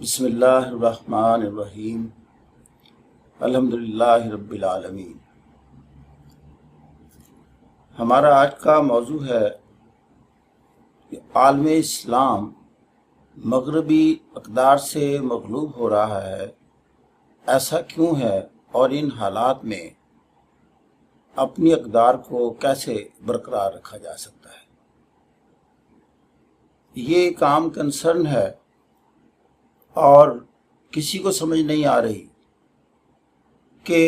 بسم اللہ الرحمن الرحیم الحمدللہ رب العالمین۔ ہمارا آج کا موضوع ہے کہ عالم اسلام مغربی اقدار سے مغلوب ہو رہا ہے، ایسا کیوں ہے اور ان حالات میں اپنی اقدار کو کیسے برقرار رکھا جا سکتا ہے۔ یہ ایک عام کنسرن ہے اور کسی کو سمجھ نہیں آ رہی کہ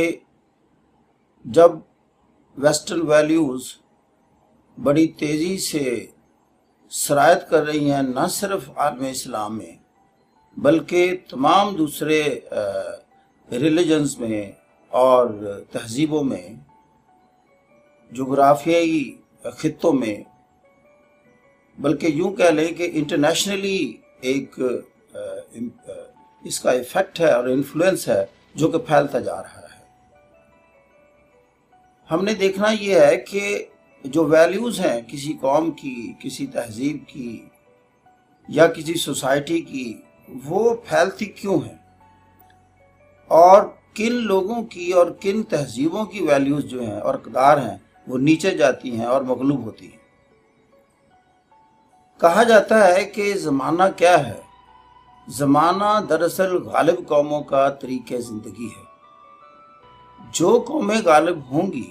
جب ویسٹرن ویلیوز بڑی تیزی سے سرایت کر رہی ہیں نہ صرف عالم اسلام میں بلکہ تمام دوسرے ریلیجنز میں اور تہذیبوں میں، جغرافیائی خطوں میں، بلکہ یوں کہہ لیں کہ انٹرنیشنلی ایک اس کا ایفیکٹ ہے اور انفلوئنس ہے جو کہ پھیلتا جا رہا ہے۔ ہم نے دیکھنا یہ ہے کہ جو ویلیوز ہیں کسی قوم کی، کسی تہذیب کی یا کسی سوسائٹی کی، وہ پھیلتی کیوں ہیں اور کن لوگوں کی اور کن تہذیبوں کی ویلیوز جو ہیں اور اقدار ہیں وہ نیچے جاتی ہیں اور مغلوب ہوتی ہیں۔ کہا جاتا ہے کہ زمانہ کیا ہے؟ زمانہ دراصل غالب قوموں کا طریقہ زندگی ہے۔ جو قومیں غالب ہوں گی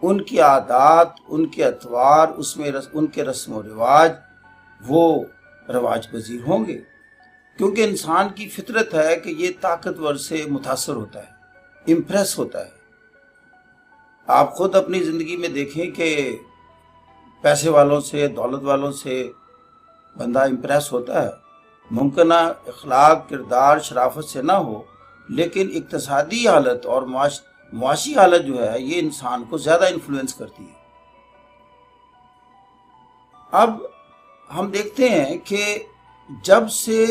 ان کی عادات، ان کے اطوار، ان کے رسم و رواج وہ رواج پذیر ہوں گے، کیونکہ انسان کی فطرت ہے کہ یہ طاقتور سے متاثر ہوتا ہے، امپریس ہوتا ہے۔ آپ خود اپنی زندگی میں دیکھیں کہ پیسے والوں سے، دولت والوں سے بندہ امپریس ہوتا ہے۔ ممکنہ اخلاق، کردار، شرافت سے نہ ہو، لیکن اقتصادی حالت اور معاشی حالت جو ہے یہ انسان کو زیادہ انفلوئنس کرتی ہے۔ اب ہم دیکھتے ہیں کہ جب سے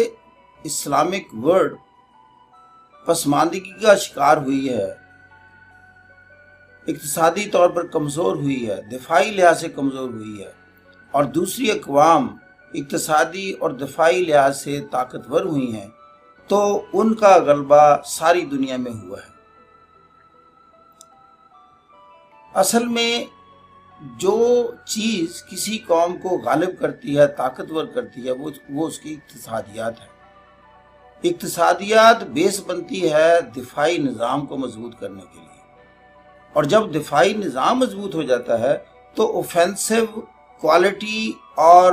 اسلامک ورلڈ پسماندگی کا شکار ہوئی ہے، اقتصادی طور پر کمزور ہوئی ہے، دفاعی لحاظ سے کمزور ہوئی ہے، اور دوسری اقوام اقتصادی اور دفاعی لحاظ سے طاقتور ہوئی ہیں، تو ان کا غلبہ ساری دنیا میں ہوا ہے۔ اصل میں جو چیز کسی قوم کو غالب کرتی ہے، طاقتور کرتی ہے، وہ اس کی اقتصادیات ہے۔ اقتصادیات بیس بنتی ہے دفاعی نظام کو مضبوط کرنے کے لیے، اور جب دفاعی نظام مضبوط ہو جاتا ہے تو اوفینسو کوالٹی اور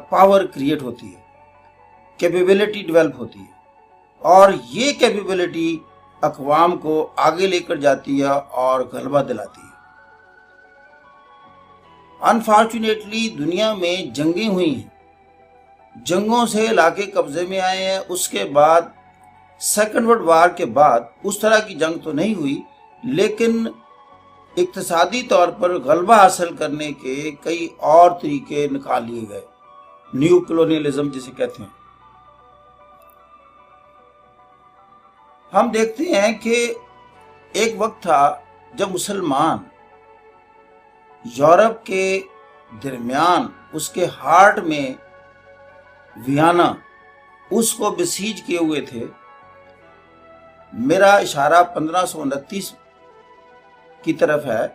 پاور کریٹ ہوتی ہے، کیپیبلٹی ڈیولپ ہوتی ہے، اور یہ کیپیبلٹی اقوام کو آگے لے کر جاتی ہے اور غلبہ دلاتی ہے۔ انفارچونیٹلی دنیا میں جنگیں ہوئی ہیں، جنگوں سے علاقے قبضے میں آئے ہیں۔ اس کے بعد سیکنڈ ورلڈ وار کے بعد اس طرح کی جنگ تو نہیں ہوئی، لیکن اقتصادی طور پر غلبہ حاصل کرنے کے کئی اور طریقے نکال لیے گئے، نیو کلونیلزم جسے کہتے ہیں۔ ہم دیکھتے ہیں کہ ایک وقت تھا جب مسلمان یورپ کے درمیان، اس کے ہارٹ میں ویانا، اس کو بسیج کیے ہوئے تھے۔ میرا اشارہ 1529 کی طرف ہے،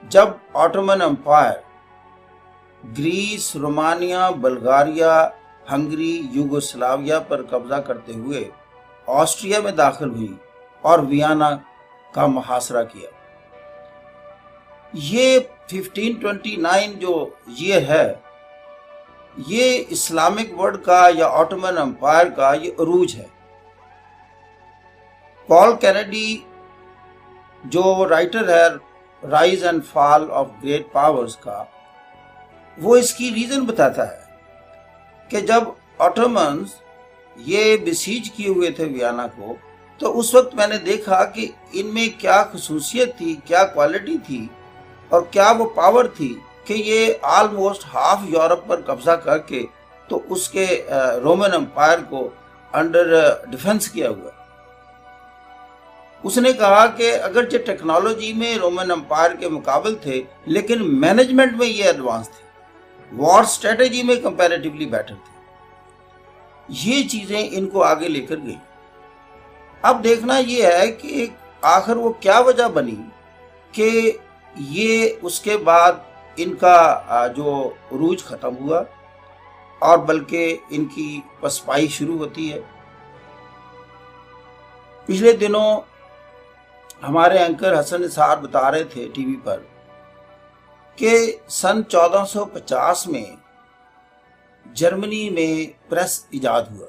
جب Ottoman Empire Greece, Romania, Bulgaria, Hungary, Yugoslavia پر قبضہ کرتے ہوئے آسٹریا میں داخل ہوئی اور ویانا کا محاصرہ کیا۔ یہ 1529 جو یہ ہے، یہ اسلامک ورلڈ کا یا آٹومن امپائر کا یہ عروج ہے۔ پال کینیڈی جو رائٹر ہے rise and fall of great powers کا، وہ اس کی ریزن بتاتا ہے کہ جب آٹومنز یہ بسیج کیے ہوئے تھے ویانا کو، تو اس وقت میں نے دیکھا کہ ان میں کیا خصوصیت تھی، کیا کوالٹی تھی اور کیا وہ پاور تھی کہ یہ آلموسٹ ہاف یورپ پر قبضہ کر کے تو اس کے رومن امپائر کو انڈر ڈیفنس کیا ہوا۔ اس نے کہا کہ اگرچہ ٹیکنالوجی میں رومن امپائر کے مقابل تھے، لیکن مینجمنٹ میں یہ ایڈوانس تھے، وار سٹریٹجی میں کمپیریٹیولی بیٹر تھے۔ یہ چیزیں ان کو آگے لے کر گئی۔ اب دیکھنا یہ ہے کہ آخر وہ کیا وجہ بنی کہ یہ اس کے بعد ان کا جو عروج ختم ہوا اور بلکہ ان کی پسپائی شروع ہوتی ہے۔ پچھلے دنوں ہمارے اینکر حسن نثار بتا رہے تھے ٹی وی پر کہ سن 1450 میں جرمنی میں پریس ایجاد ہوا۔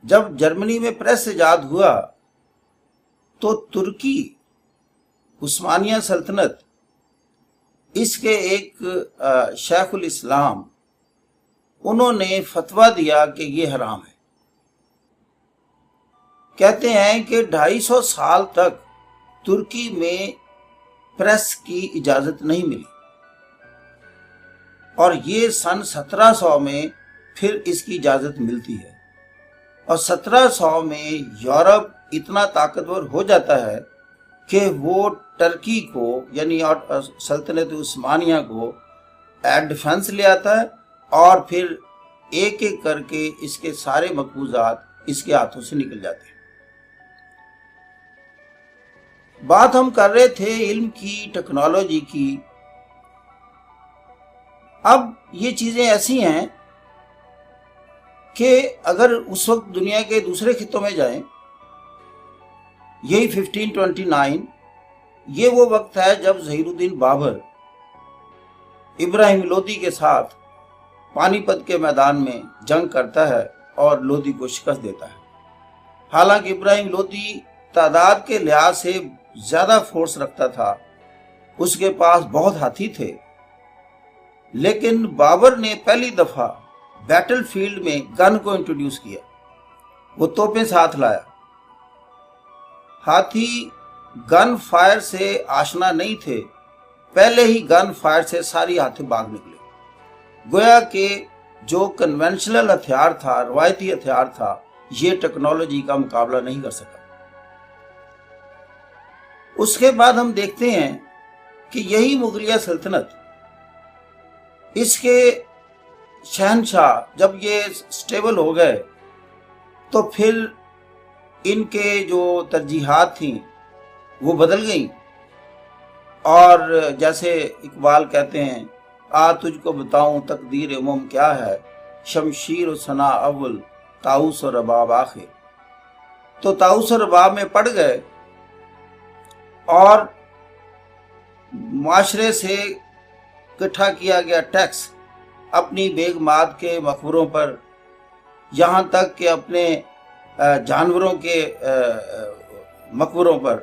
جب جرمنی میں پریس ایجاد ہوا تو ترکی عثمانیہ سلطنت اس کے ایک شیخ الاسلام انہوں نے فتویٰ دیا کہ یہ حرام ہے۔ کہتے ہیں کہ 250 سال تک ترکی میں پریس کی اجازت نہیں ملی، اور یہ سن 1700 میں پھر اس کی اجازت ملتی ہے، اور 1700 میں یورپ اتنا طاقتور ہو جاتا ہے کہ وہ ترکی کو یعنی سلطنت عثمانیہ کو ایٹ ڈیفنس لے آتا ہے، اور پھر ایک ایک کر کے اس کے سارے مقبوضات اس کے ہاتھوں سے نکل جاتے ہیں۔ بات ہم کر رہے تھے علم کی، ٹیکنالوجی کی۔ اب یہ چیزیں ایسی ہیں کہ اگر اس وقت دنیا کے دوسرے خطوں میں جائیں، یہی 1529 یہ وہ وقت ہے جب ظہیر الدین بابر ابراہیم لودھی کے ساتھ پانی پت کے میدان میں جنگ کرتا ہے اور لودھی کو شکست دیتا ہے۔ حالانکہ ابراہیم لودھی تعداد کے لحاظ سے زیادہ فورس رکھتا تھا، اس کے پاس بہت ہاتھی تھے، لیکن بابر نے پہلی دفعہ بیٹل فیلڈ میں گن کو انٹروڈیوس کیا، وہ توپیں ساتھ لایا۔ ہاتھی گن فائر سے آشنا نہیں تھے، پہلے ہی گن فائر سے ساری ہاتھی بھاگ نکلے، گویا کہ جو کنونشنل ہتھیار تھا، روایتی ہتھیار تھا، یہ ٹیکنالوجی کا مقابلہ نہیں کر سکا۔ اس کے بعد ہم دیکھتے ہیں کہ یہی مغلیہ سلطنت، اس کے شہنشاہ جب یہ سٹیبل ہو گئے تو پھر ان کے جو ترجیحات تھیں وہ بدل گئیں، اور جیسے اقبال کہتے ہیں، تجھ کو بتاؤں تقدیر امم کیا ہے، شمشیر و ثنا اول طاؤس و رباب آخر۔ تو طاؤس و رباب میں پڑ گئے اور معاشرے سے اکٹھا کیا گیا ٹیکس اپنی بیگمات کے مقبروں پر، یہاں تک کہ اپنے جانوروں کے مقبروں پر،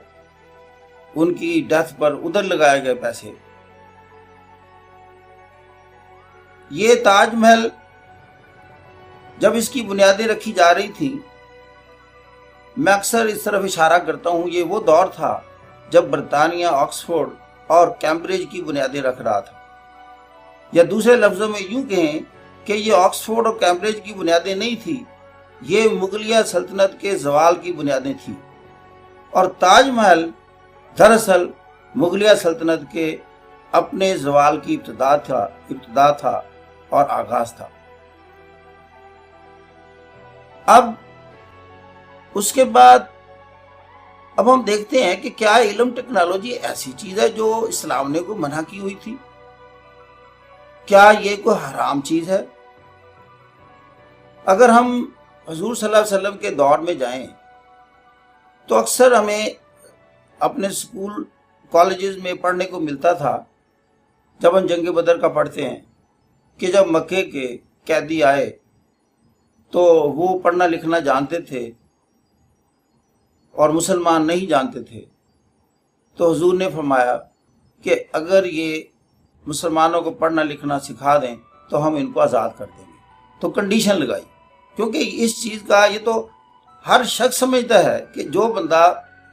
ان کی ڈیتھ پر ادھر لگائے گئے پیسے۔ یہ تاج محل جب اس کی بنیادیں رکھی جا رہی تھیں، میں اکثر اس طرف اشارہ کرتا ہوں، یہ وہ دور تھا جب برطانیہ آکسفورڈ اور کیمبرج کی بنیادیں رکھ رہا تھا، یا دوسرے لفظوں میں یوں کہیں کہ یہ آکسفورڈ اور کیمبرج کی بنیادیں نہیں تھیں، یہ مغلیہ سلطنت کے زوال کی بنیادیں تھیں، اور تاج محل دراصل مغلیہ سلطنت کے اپنے زوال کی ابتدا تھا اور آغاز تھا۔ اب اس کے بعد اب ہم دیکھتے ہیں کہ کیا علم ٹیکنالوجی ایسی چیز ہے جو اسلام نے کو منع کی ہوئی تھی؟ کیا یہ کوئی حرام چیز ہے؟ اگر ہم حضور صلی اللہ علیہ وسلم کے دور میں جائیں تو اکثر ہمیں اپنے سکول کالجز میں پڑھنے کو ملتا تھا، جب ہم جنگ بدر کا پڑھتے ہیں، کہ جب مکے کے قیدی آئے تو وہ پڑھنا لکھنا جانتے تھے اور مسلمان نہیں جانتے تھے، تو حضور نے فرمایا کہ اگر یہ مسلمانوں کو پڑھنا لکھنا سکھا دیں تو ہم ان کو آزاد کر دیں گے۔ تو کنڈیشن لگائی، کیونکہ اس چیز کا یہ تو ہر شخص سمجھتا ہے کہ جو بندہ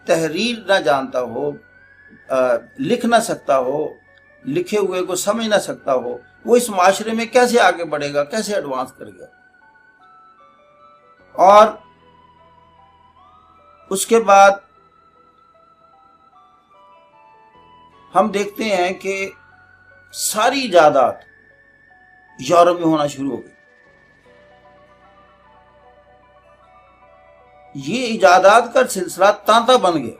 تحریر نہ جانتا ہو، لکھ نہ سکتا ہو، لکھے ہوئے کو سمجھ نہ سکتا ہو، وہ اس معاشرے میں کیسے آگے بڑھے گا، کیسے ایڈوانس کرے گا۔ اور اس کے بعد ہم دیکھتے ہیں کہ ساری ایجادات یورپ میں ہونا شروع ہو گئی۔ یہ ایجادات کا سلسلہ تانتا بن گیا.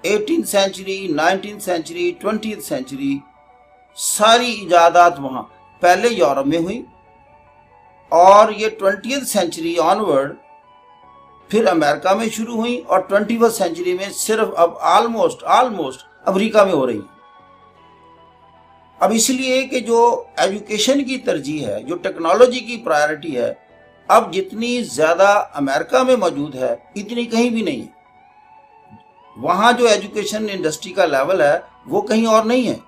18th century, 19th century, 20th century, ساری ایجادات وہاں پہلے یورپ میں ہوئی، اور یہ 20th سینچری آنورڈ پھر امریکہ میں شروع ہوئی، اور 21st سینچری میں صرف اب آلموسٹ امریکہ میں ہو رہی ہیں. اب اس لیے کہ جو ایجوکیشن کی ترجیح ہے، جو ٹیکنالوجی کی پرائرٹی ہے، اب جتنی زیادہ امریکہ میں موجود ہے اتنی کہیں بھی نہیں ہے. وہاں جو ایجوکیشن انڈسٹری کا لیول ہے وہ کہیں اور نہیں ہے.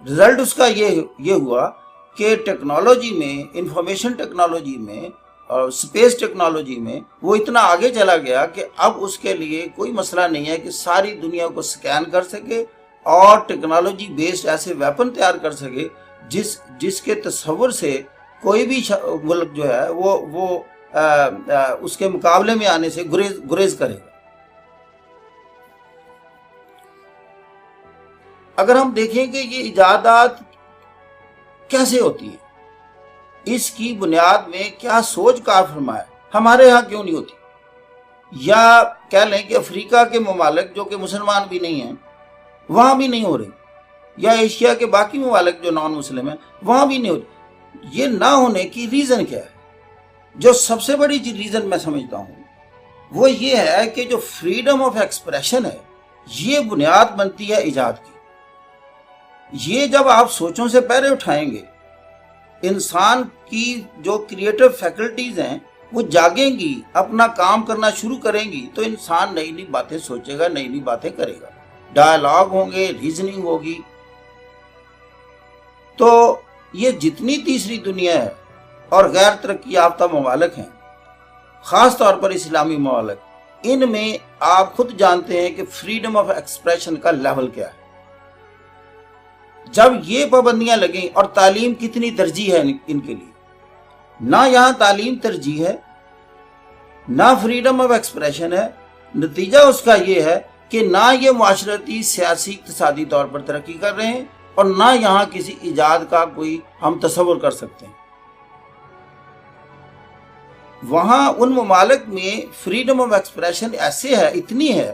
رزلٹ اس کا یہ ہوا کہ ٹیکنالوجی میں، انفارمیشن ٹیکنالوجی میں اور اسپیس ٹیکنالوجی میں وہ اتنا آگے چلا گیا کہ اب اس کے لیے کوئی مسئلہ نہیں ہے کہ ساری دنیا کو سکین کر سکے اور ٹیکنالوجی بیسڈ ایسے ویپن تیار کر سکے جس کے تصور سے کوئی بھی ملک جو ہے وہ اس کے مقابلے میں آنے سے گریز کرے گا. اگر ہم دیکھیں کہ یہ ایجادات کیسے ہوتی ہیں، اس کی بنیاد میں کیا سوچ کار فرما ہے، ہمارے ہاں کیوں نہیں ہوتی؟ یا کہہ لیں کہ افریقہ کے ممالک جو کہ مسلمان بھی نہیں ہیں وہاں بھی نہیں ہو رہی، یا ایشیا کے باقی ممالک جو نان مسلم ہیں وہاں بھی نہیں ہو رہی. یہ نہ ہونے کی ریزن کیا ہے؟ جو سب سے بڑی ریزن میں سمجھتا ہوں وہ یہ ہے کہ جو فریڈم آف ایکسپریشن ہے یہ بنیاد بنتی ہے ایجاد کی. یہ جب آپ سوچوں سے پہلے اٹھائیں گے، انسان کی جو کریٹو فیکلٹیز ہیں وہ جاگیں گی، اپنا کام کرنا شروع کریں گی، تو انسان نئی نئی باتیں سوچے گا، نئی نئی باتیں کرے گا، ڈائلاگ ہوں گے، ریزننگ ہوگی. تو یہ جتنی تیسری دنیا ہے اور غیر ترقی یافتہ ممالک ہیں، خاص طور پر اسلامی ممالک، ان میں آپ خود جانتے ہیں کہ فریڈم آف ایکسپریشن کا لیول کیا ہے. جب یہ پابندیاں لگیں، اور تعلیم کتنی ترجیح ہے ان کے لیے، نہ یہاں تعلیم ترجیح ہے، نہ فریڈم آف ایکسپریشن ہے. نتیجہ اس کا یہ ہے کہ نہ یہ معاشرتی، سیاسی، اقتصادی طور پر ترقی کر رہے ہیں، اور نہ یہاں کسی ایجاد کا کوئی ہم تصور کر سکتے ہیں. وہاں ان ممالک میں فریڈم آف ایکسپریشن ایسے ہے، اتنی ہے،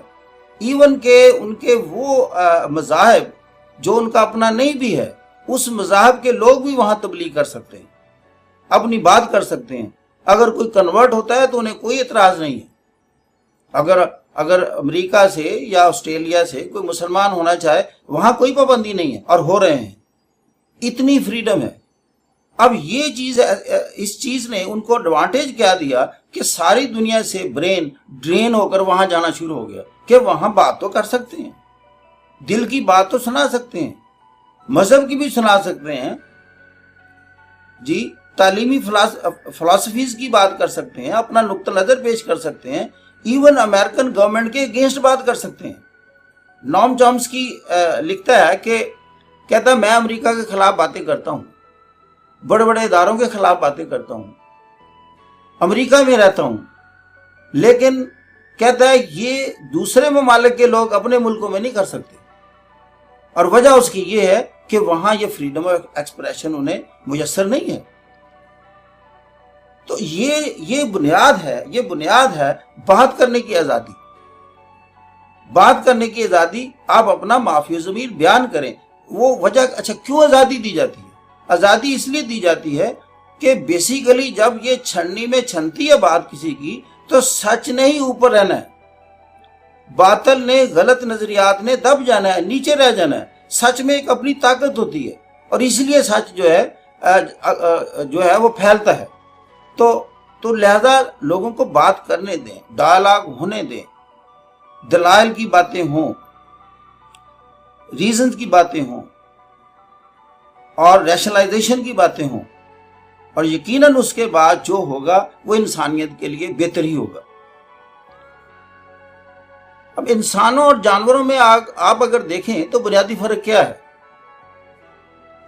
ایون کہ ان کے وہ مذاہب جو ان کا اپنا نہیں بھی ہے، اس مذاہب کے لوگ بھی وہاں تبلیغ کر سکتے ہیں، اپنی بات کر سکتے ہیں. اگر کوئی کنورٹ ہوتا ہے تو انہیں کوئی اعتراض نہیں ہے. اگر امریکہ سے یا آسٹریلیا سے کوئی مسلمان ہونا چاہے، وہاں کوئی پابندی نہیں ہے، اور ہو رہے ہیں. اتنی فریڈم ہے. اب یہ چیز، اس چیز نے ان کو ایڈوانٹیج کیا دیا کہ ساری دنیا سے برین ڈرین ہو کر وہاں جانا شروع ہو گیا کہ وہاں بات تو کر سکتے ہیں، دل کی بات تو سنا سکتے ہیں، مذہب کی بھی سنا سکتے ہیں، جی تعلیمی فلاسفیز کی بات کر سکتے ہیں، اپنا نقطہ نظر پیش کر سکتے ہیں، ایون امریکن گورنمنٹ کے اگینسٹ بات کر سکتے ہیں. نوم چامسکی لکھتا ہے کہ کہتا ہے میں امریکہ کے خلاف باتیں کرتا ہوں، بڑے بڑے اداروں کے خلاف باتیں کرتا ہوں، امریکہ میں رہتا ہوں، لیکن کہتا ہے یہ دوسرے ممالک کے لوگ اپنے ملکوں میں نہیں کر سکتے، اور وجہ اس کی یہ ہے کہ وہاں یہ فریڈم آف ایکسپریشن انہیں میسر نہیں ہے. تو یہ بنیاد ہے بات کرنے کی آزادی. بات کرنے کی آزادی، آپ اپنا معافی ضمیر بیان کریں. وہ وجہ، اچھا کیوں آزادی دی جاتی ہے؟ آزادی اس لیے دی جاتی ہے کہ بیسیکلی جب یہ چھننی میں چھنتی ہے بات کسی کی، تو سچ نے ہی اوپر رہنا ہے، باطل نے، غلط نظریات نے دب جانا ہے، نیچے رہ جانا ہے. سچ میں ایک اپنی طاقت ہوتی ہے، اور اس لیے سچ جو ہے وہ پھیلتا ہے. تو لہذا لوگوں کو بات کرنے دیں، ڈائلاگ ہونے دیں، دلائل کی باتیں ہوں، ریزنز کی باتیں ہوں، اور ریشنلائزیشن کی باتیں ہوں، اور یقیناً اس کے بعد جو ہوگا وہ انسانیت کے لیے بہتر ہی ہوگا. اب انسانوں اور جانوروں میں آپ اگر دیکھیں تو بنیادی فرق کیا ہے؟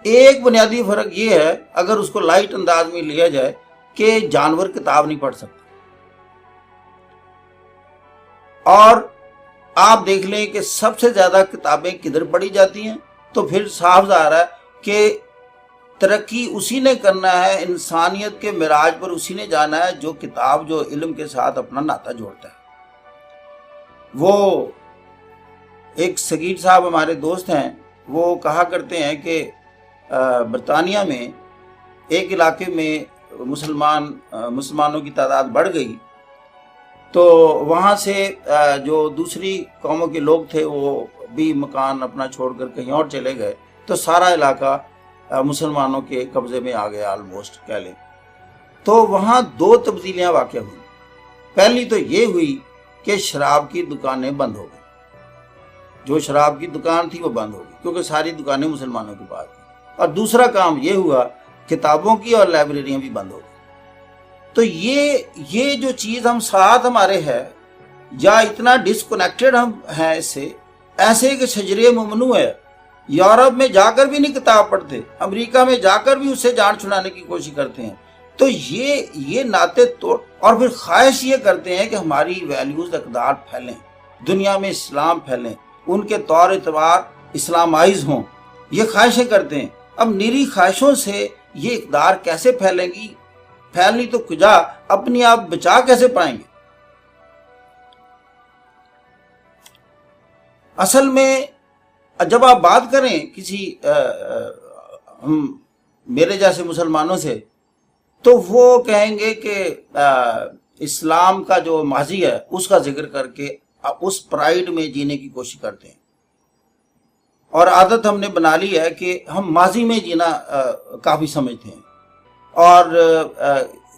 ایک بنیادی فرق یہ ہے، اگر اس کو لائٹ انداز میں لیا جائے، کہ جانور کتاب نہیں پڑھ سکتا. اور آپ دیکھ لیں کہ سب سے زیادہ کتابیں کدھر پڑھی جاتی ہیں، تو پھر صاف ظاہر ہے کہ ترقی اسی نے کرنا ہے، انسانیت کے معراج پر اسی نے جانا ہے جو کتاب، جو علم کے ساتھ اپنا ناطہ جوڑتا ہے۔ وہ ایک سگیر صاحب ہمارے دوست ہیں، وہ کہا کرتے ہیں کہ برطانیہ میں ایک علاقے میں مسلمانوں کی تعداد بڑھ گئی، تو وہاں سے جو دوسری قوموں کے لوگ تھے وہ بھی مکان اپنا چھوڑ کر کہیں اور چلے گئے، تو سارا علاقہ مسلمانوں کے قبضے میں آ گیا آلموسٹ کہہ لیں۔ تو وہاں دو تبدیلیاں واقع ہوئی۔ پہلی تو یہ ہوئی کہ شراب کی دکانیں بند ہو گئی، جو شراب کی دکان تھی وہ بند ہو گئی کیونکہ ساری دکانیں مسلمانوں کے پاس تھیں۔ اور دوسرا کام یہ ہوا کتابوں کی اور لائبریریاں بھی بند ہو گئی۔ تو یہ جو چیز ہم ساتھ ہمارے ہے یا اتنا ڈسکنیکٹڈ ہم ہیں اس سے، ایسے کہ شجرے ممنوع ہے، یورپ میں جا کر بھی نہیں کتاب پڑھتے، امریکہ میں جا کر بھی اس سے جان چھڑانے کی کوشش کرتے ہیں۔ تو یہ ناطے توڑ، اور پھر خواہش یہ کرتے ہیں کہ ہماری ویلیوز اقدار پھیلیں، دنیا میں اسلام پھیلیں، ان کے طور اعتبار اسلامائز ہوں، یہ خواہشیں کرتے ہیں۔ اب نیری خواہشوں سے یہ اقدار کیسے پھیلیں گی؟ پھیلنی تو کجا، اپنی آپ بچا کیسے پائیں گے؟ اصل میں جب آپ بات کریں کسی میرے جیسے مسلمانوں سے، تو وہ کہیں گے کہ اسلام کا جو ماضی ہے اس کا ذکر کر کے اس پرائیڈ میں جینے کی کوشش کرتے ہیں، اور عادت ہم نے بنا لی ہے کہ ہم ماضی میں جینا کافی سمجھتے ہیں، اور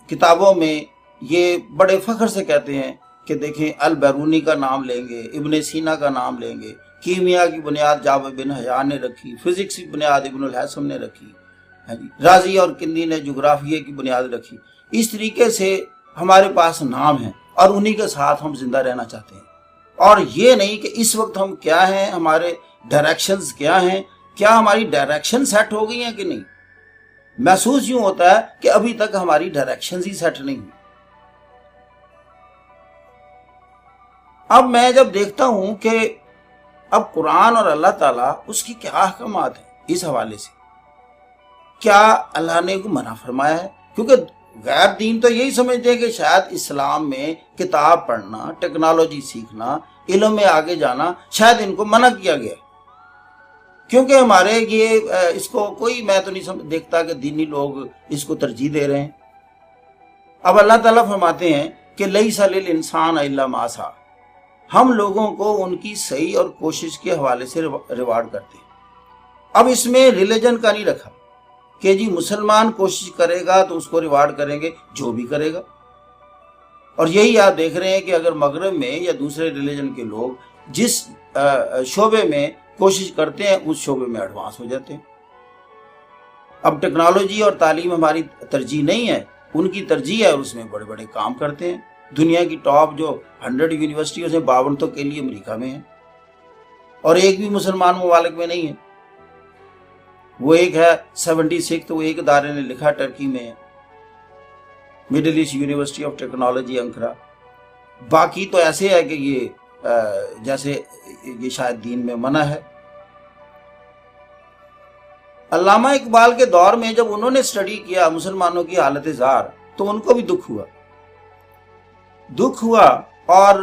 کتابوں میں یہ بڑے فخر سے کہتے ہیں کہ دیکھیں البیرونی کا نام لیں گے، ابن سینا کا نام لیں گے، کیمیا کی بنیاد جابر بن حیان نے رکھی، فزکس کی بنیاد ابن الحیثم نے رکھی، رازی اور کندی نے جغرافیے کی بنیاد رکھی۔ اس طریقے سے ہمارے پاس نام ہیں اور انہی کے ساتھ ہم زندہ رہنا چاہتے ہیں، اور یہ نہیں کہ اس وقت ہم کیا ہیں، ہمارے ڈائریکشنز کیا ہیں، کیا ہماری ڈائریکشن سیٹ ہو گئی ہیں کہ نہیں۔ محسوس یوں ہوتا ہے کہ ابھی تک ہماری ڈائریکشنز ہی سیٹ نہیں ہوئی۔ اب میں جب دیکھتا ہوں کہ اب قرآن اور اللہ تعالیٰ اس کی کیا احکامات ہیں اس حوالے سے، کیا اللہ نے کو منع فرمایا ہے؟ کیونکہ غیر دین تو یہی سمجھتے ہیں کہ شاید اسلام میں کتاب پڑھنا، ٹیکنالوجی سیکھنا، علم میں آگے جانا شاید ان کو منع کیا گیا، کیونکہ ہمارے یہ اس کو کوئی، میں تو نہیں دیکھتا کہ دینی لوگ اس کو ترجیح دے رہے ہیں۔ اب اللہ تعالیٰ فرماتے ہیں کہ لیس للانسان الا ما سعی، ہم لوگوں کو ان کی صحیح اور کوشش کے حوالے سے ریوارڈ کرتے ہیں۔ اب اس میں ریلیجن کا نہیں رکھا کہ جی مسلمان کوشش کرے گا تو اس کو ریوارڈ کریں گے جو بھی کرے گا، اور یہی آپ دیکھ رہے ہیں کہ اگر مغرب میں یا دوسرے ریلیجن کے لوگ جس شعبے میں کوشش کرتے ہیں اس شعبے میں ایڈوانس ہو جاتے ہیں۔ اب ٹیکنالوجی اور تعلیم ہماری ترجیح نہیں ہے، ان کی ترجیح ہے اور اس میں بڑے بڑے کام کرتے ہیں۔ دنیا کی ٹاپ جو 100 یونیورسٹیوں سے 52 تو کے لیے امریکہ میں ہیں، اور ایک بھی مسلمان ممالک میں نہیں ہے۔ وہ ایک ہے 76، تو وہ ایک ادارے نے لکھا ٹرکی میں ہے، Middle East University of Technology Ankara. باقی تو ایسے ہے کہ یہ جیسے یہ شاید دین میں منع ہے۔ علامہ اقبال کے دور میں جب انہوں نے اسٹڈی کیا مسلمانوں کی حالت زار، تو ان کو بھی دکھ ہوا اور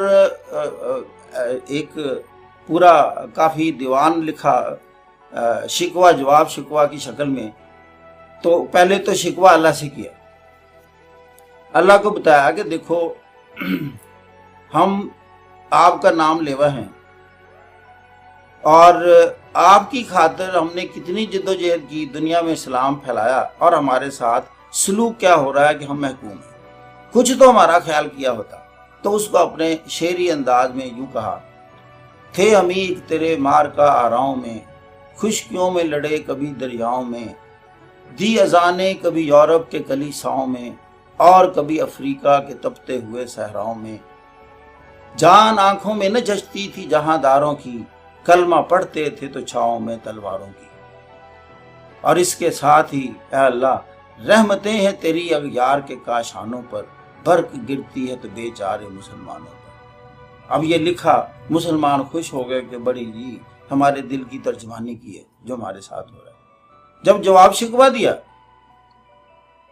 ایک پورا کافی دیوان لکھا شکوہ جواب شکوہ کی شکل میں۔ تو پہلے تو شکوہ اللہ سے کیا، اللہ کو بتایا کہ دیکھو ہم آپ کا نام لیوا ہیں، اور آپ کی خاطر ہم نے کتنی جد و جہد کی، دنیا میں اسلام پھیلایا، اور ہمارے ساتھ سلوک کیا ہو رہا ہے کہ ہم محکوم ہیں، کچھ تو ہمارا خیال کیا ہوتا۔ تو اس کو اپنے شعری انداز میں یوں کہا، تھے عمیق تیرے مار کا آراؤں میں، خشکیوں میں لڑے کبھی دریاؤں میں، دی اذانیں کبھی یورپ کے کلیساؤں میں، اور کبھی افریقہ کے تپتے ہوئے صحراؤں میں، جان آنکھوں میں نہ جچتی تھی جہاں داروں کی، کلمہ پڑھتے تھے تو چھاؤں میں تلواروں کی۔ اور اس کے ساتھ ہی اے اللہ رحمتیں ہیں تیری اغیار کے کاشانوں پر، برق گرتی ہے تو بے چارے مسلمانوں پر۔ اب یہ لکھا، مسلمان خوش ہو گئے کہ بڑی جی ہمارے دل کی ترجمانی کی ہے جو ہمارے ساتھ ہو رہا ہے۔ جب جواب شکوہ دیا